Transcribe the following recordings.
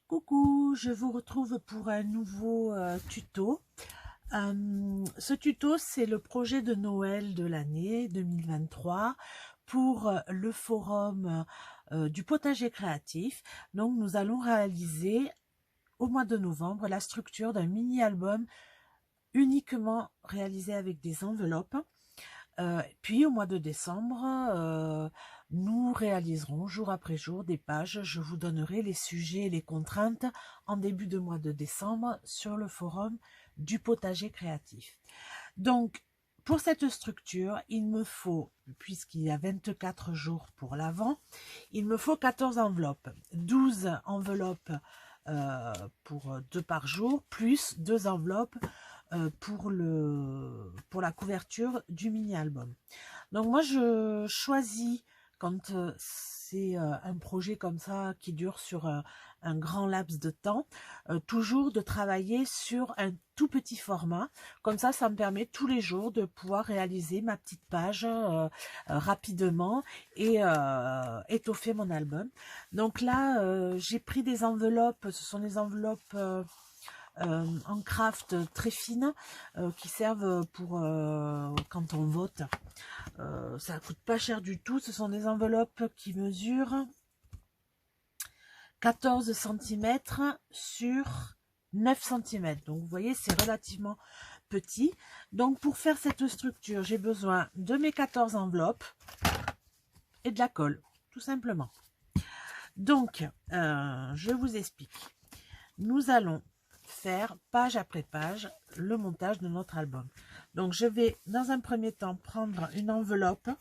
Coucou, je vous retrouve pour un nouveau tuto. Ce tuto, c'est le projet de Noël de l'année 2023 pour le forum du potager créatif. Donc, nous allons réaliser au mois de novembre la structure d'un mini-album uniquement réalisé avec des enveloppes. Puis au mois de décembre, nous réaliserons jour après jour des pages. Je vous donnerai les sujets et les contraintes en début de mois de décembre sur le forum du potager créatif. Donc, pour cette structure, il me faut, puisqu'il y a 24 jours pour l'avant, il me faut 14 enveloppes. 12 enveloppes pour 2 par jour, plus 2 enveloppes pour la couverture du mini-album. Donc moi, je choisis, quand c'est un projet comme ça qui dure sur un grand laps de temps, toujours de travailler sur un tout petit format. Comme ça me permet tous les jours de pouvoir réaliser ma petite page rapidement et étoffer mon album. Donc là, j'ai pris des enveloppes, ce sont des enveloppes en craft très fines qui servent pour quand on vote. Ça coûte pas cher du tout. Ce sont des enveloppes qui mesurent 14 cm sur 9 cm. Donc vous voyez, c'est relativement petit. Donc pour faire cette structure, j'ai besoin de mes 14 enveloppes et de la colle, tout simplement. Donc, je vous explique. Nous allons faire page après page le montage de notre album. Donc je vais dans un premier temps prendre une enveloppe.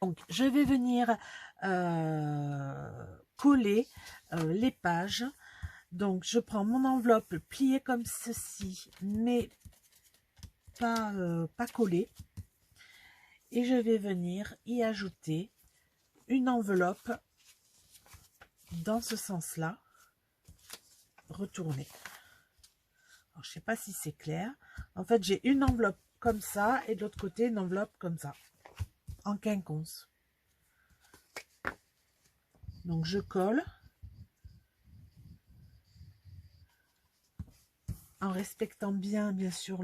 Donc je vais venir coller les pages. Donc je prends mon enveloppe pliée comme ceci, mais pas collée, et je vais venir y ajouter une enveloppe dans ce sens là, retournée. Alors, je sais pas si c'est clair. En fait, j'ai une enveloppe comme ça et de l'autre côté une enveloppe comme ça, en quinconce. Donc je colle en respectant bien sûr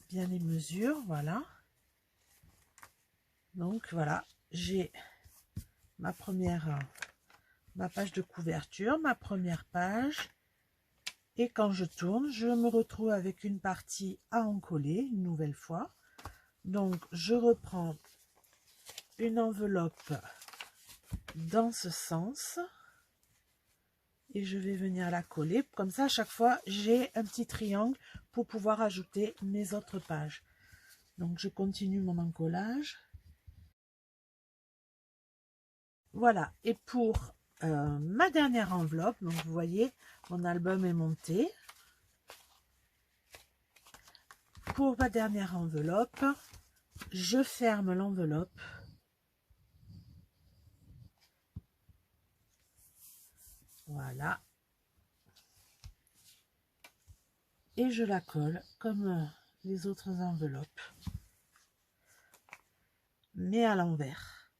bien les mesures. Voilà. Donc voilà, j'ai ma page de couverture, ma première page, et quand je tourne, je me retrouve avec une partie à encoller une nouvelle fois. Donc je reprends une enveloppe dans ce sens et je vais venir la coller. Comme ça, à chaque fois, j'ai un petit triangle pour pouvoir ajouter mes autres pages. Donc je continue mon encollage. Voilà, et pour ma dernière enveloppe, donc vous voyez, mon album est monté. Pour ma dernière enveloppe, je ferme l'enveloppe. Voilà. Et je la colle comme les autres enveloppes, mais à l'envers.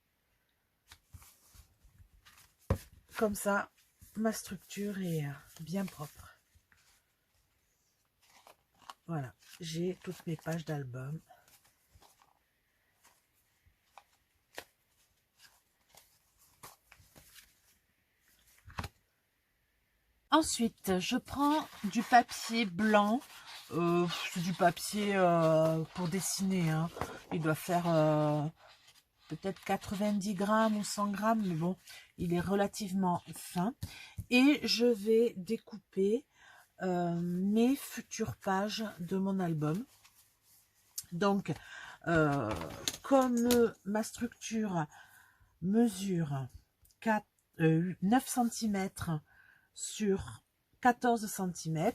Comme ça, ma structure est bien propre. Voilà, j'ai toutes mes pages d'album. Ensuite, je prends du papier blanc. C'est du papier pour dessiner, hein. Il doit faire peut-être 90 grammes ou 100 grammes, mais bon, il est relativement fin. Et je vais découper mes futures pages de mon album. Donc, comme ma structure mesure 9 cm sur 14 cm,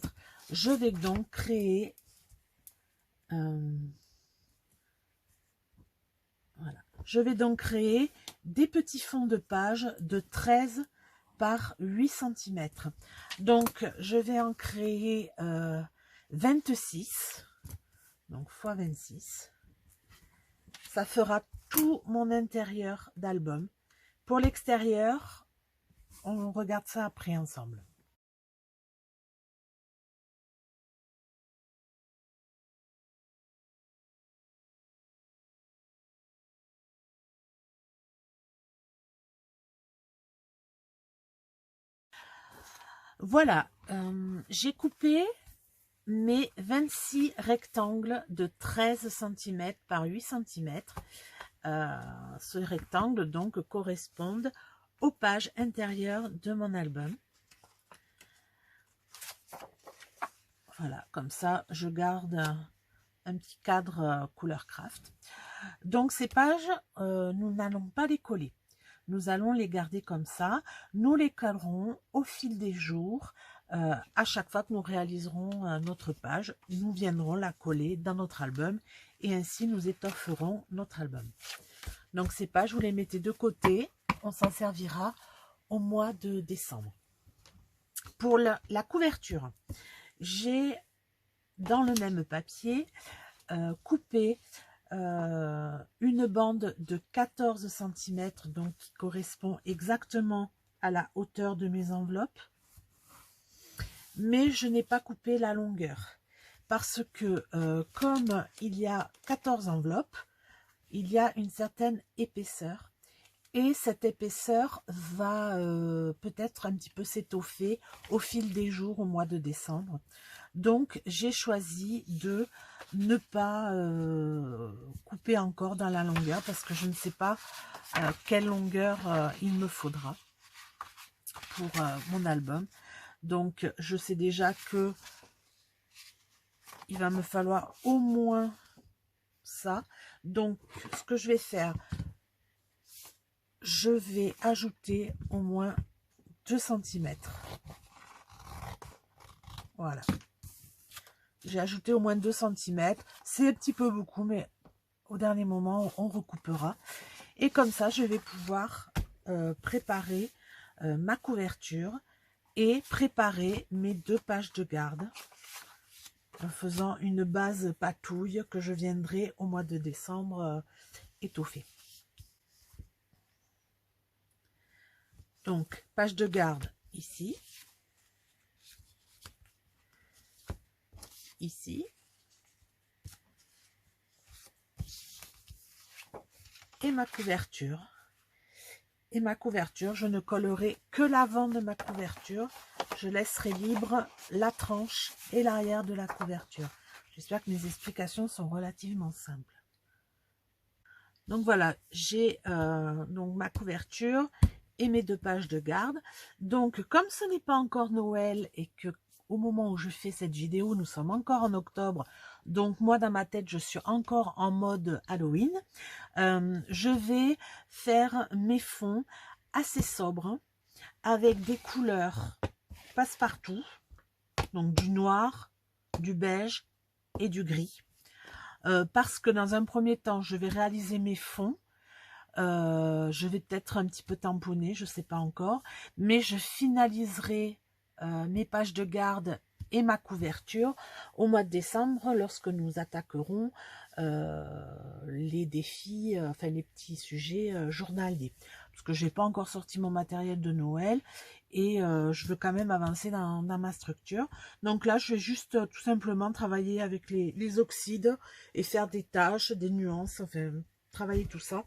je vais donc créer voilà. Je vais donc créer des petits fonds de page de 13 par 8 cm. Donc, je vais en créer 26. Donc, x 26. Ça fera tout mon intérieur d'album. Pour l'extérieur, on regarde ça après ensemble. Voilà, j'ai coupé mes 26 rectangles de 13 cm par 8 cm. Ce rectangle donc correspondent aux pages intérieures de mon album. Voilà, comme ça je garde un petit cadre couleur craft. Donc ces pages, nous n'allons pas les coller. Nous allons les garder comme ça. Nous les collerons au fil des jours. À chaque fois que nous réaliserons notre page, nous viendrons la coller dans notre album et ainsi nous étofferons notre album. Donc ces pages, vous les mettez de côté. On s'en servira au mois de décembre. Pour la couverture, j'ai dans le même papier coupé une bande de 14 cm, donc qui correspond exactement à la hauteur de mes enveloppes. Mais je n'ai pas coupé la longueur parce que comme il y a 14 enveloppes, il y a une certaine épaisseur et cette épaisseur va peut-être un petit peu s'étoffer au fil des jours au mois de décembre. Donc j'ai choisi de ne pas couper encore dans la longueur parce que je ne sais pas quelle longueur il me faudra pour mon album. Donc je sais déjà que il va me falloir au moins ça. Donc ce que je vais faire, je vais ajouter au moins 2 cm. Voilà. J'ai ajouté au moins 2 cm. C'est un petit peu beaucoup, mais au dernier moment, on recoupera. Et comme ça, je vais pouvoir préparer ma couverture et préparer mes 2 pages de garde en faisant une base patouille que je viendrai au mois de décembre étoffer. Donc, page de garde ici, ici, et ma couverture. Et ma couverture, je ne collerai que l'avant de ma couverture. Je laisserai libre la tranche et l'arrière de la couverture. J'espère que mes explications sont relativement simples. Donc voilà, j'ai donc ma couverture et mes 2 pages de garde. Donc comme ce n'est pas encore Noël et que au moment où je fais cette vidéo, nous sommes encore en octobre, donc moi dans ma tête je suis encore en mode Halloween, je vais faire mes fonds assez sobres avec des couleurs passe-partout, donc du noir, du beige et du gris, parce que dans un premier temps je vais réaliser mes fonds. Je vais peut-être un petit peu tamponner, je ne sais pas encore, mais je finaliserai mes pages de garde et ma couverture au mois de décembre lorsque nous attaquerons les défis, enfin les petits sujets journaliers. Parce que je n'ai pas encore sorti mon matériel de Noël et je veux quand même avancer dans ma structure. Donc là, je vais juste tout simplement travailler avec les oxydes et faire des taches, des nuances, enfin travailler tout ça.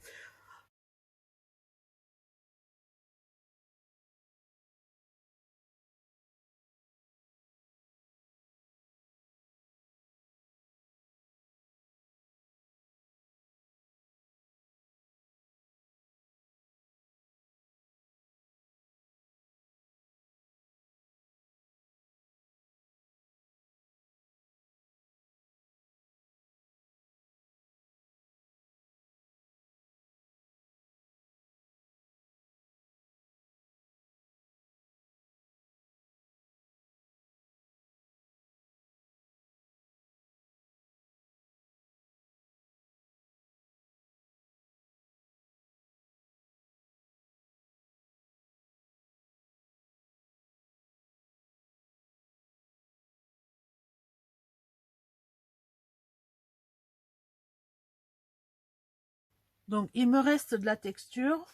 Donc il me reste de la texture,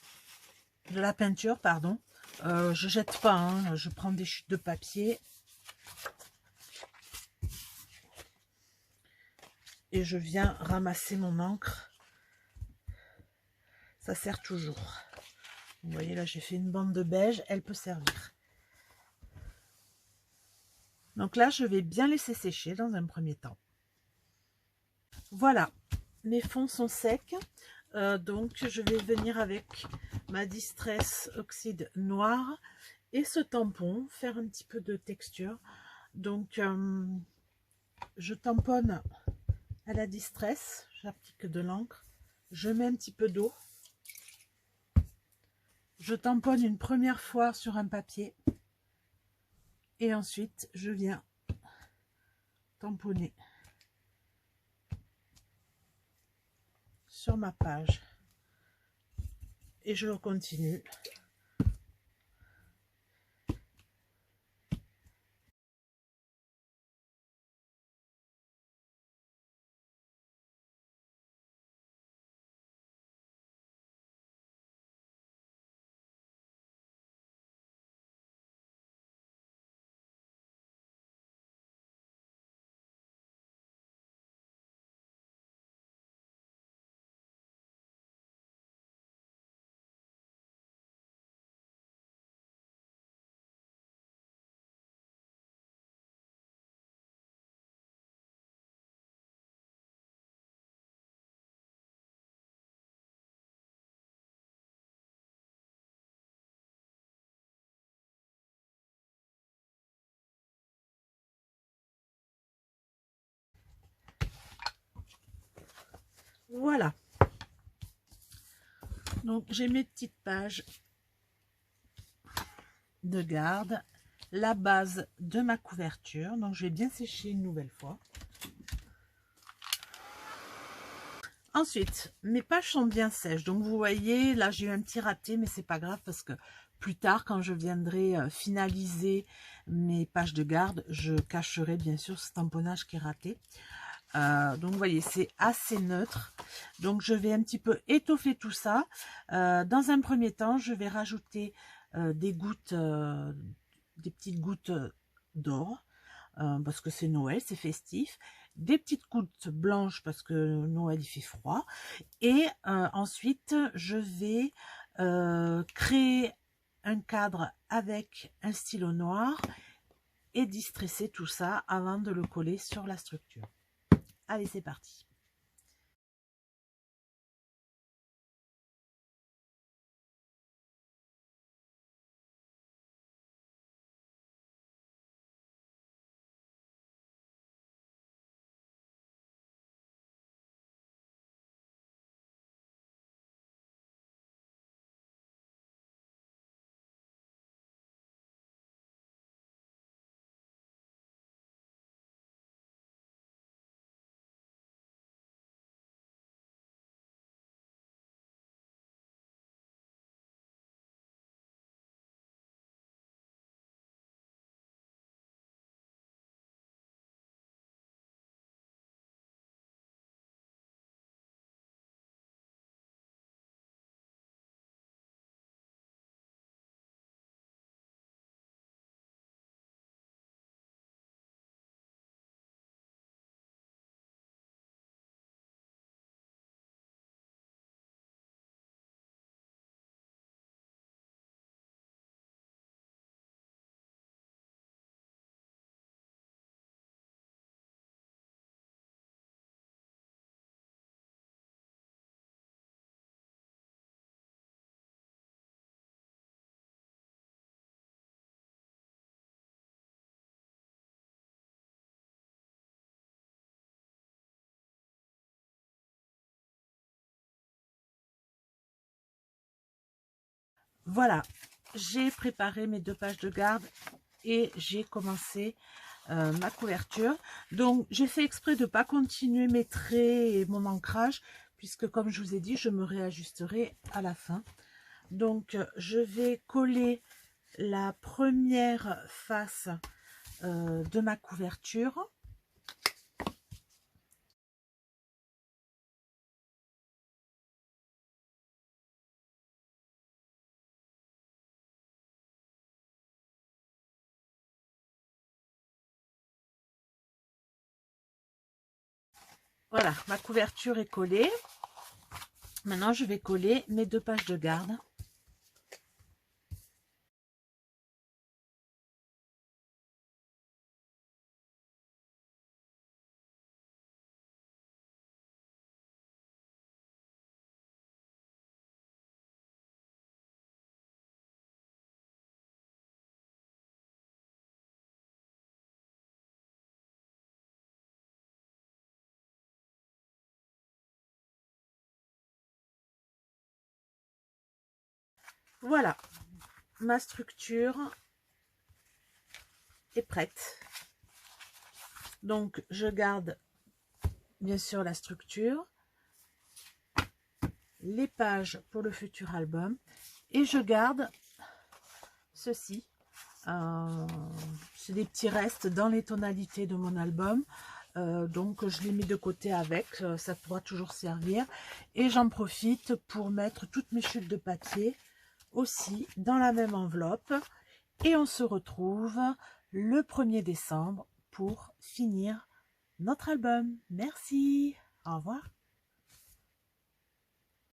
de la peinture, pardon. Je jette pas, hein, je prends des chutes de papier. Et je viens ramasser mon encre. Ça sert toujours. Vous voyez là, j'ai fait une bande de beige, elle peut servir. Donc là, je vais bien laisser sécher dans un premier temps. Voilà, mes fonds sont secs. Donc je vais venir avec ma Distress Oxyde Noir et ce tampon, faire un petit peu de texture. Donc je tamponne à la Distress, j'applique de l'encre, je mets un petit peu d'eau, je tamponne une première fois sur un papier et ensuite je viens tamponner sur ma page et je continue. Voilà. Donc j'ai mes petites pages de garde, la base de ma couverture. Donc je vais bien sécher une nouvelle fois. Ensuite, mes pages sont bien sèches. Donc vous voyez, là j'ai eu un petit raté, mais c'est pas grave parce que plus tard, quand je viendrai finaliser mes pages de garde, je cacherai bien sûr ce tamponnage qui est raté. Donc vous voyez, c'est assez neutre. Donc je vais un petit peu étoffer tout ça. Dans un premier temps, je vais rajouter des gouttes, des petites gouttes d'or, parce que c'est Noël, c'est festif. Des petites gouttes blanches parce que Noël il fait froid. Et ensuite, je vais créer un cadre avec un stylo noir et distresser tout ça avant de le coller sur la structure. Allez, c'est parti. Voilà, j'ai préparé mes 2 pages de garde et j'ai commencé ma couverture. Donc j'ai fait exprès de ne pas continuer mes traits et mon ancrage, puisque comme je vous ai dit, je me réajusterai à la fin. Donc je vais coller la première face de ma couverture. Voilà, ma couverture est collée. Maintenant, je vais coller mes 2 pages de garde. Voilà, ma structure est prête. Donc, je garde bien sûr la structure, les pages pour le futur album, et je garde ceci. C'est des petits restes dans les tonalités de mon album. Donc je les mets de côté avec, ça pourra toujours servir. Et j'en profite pour mettre toutes mes chutes de papier aussi dans la même enveloppe. Et on se retrouve le 1er décembre pour finir notre album. Merci, au revoir.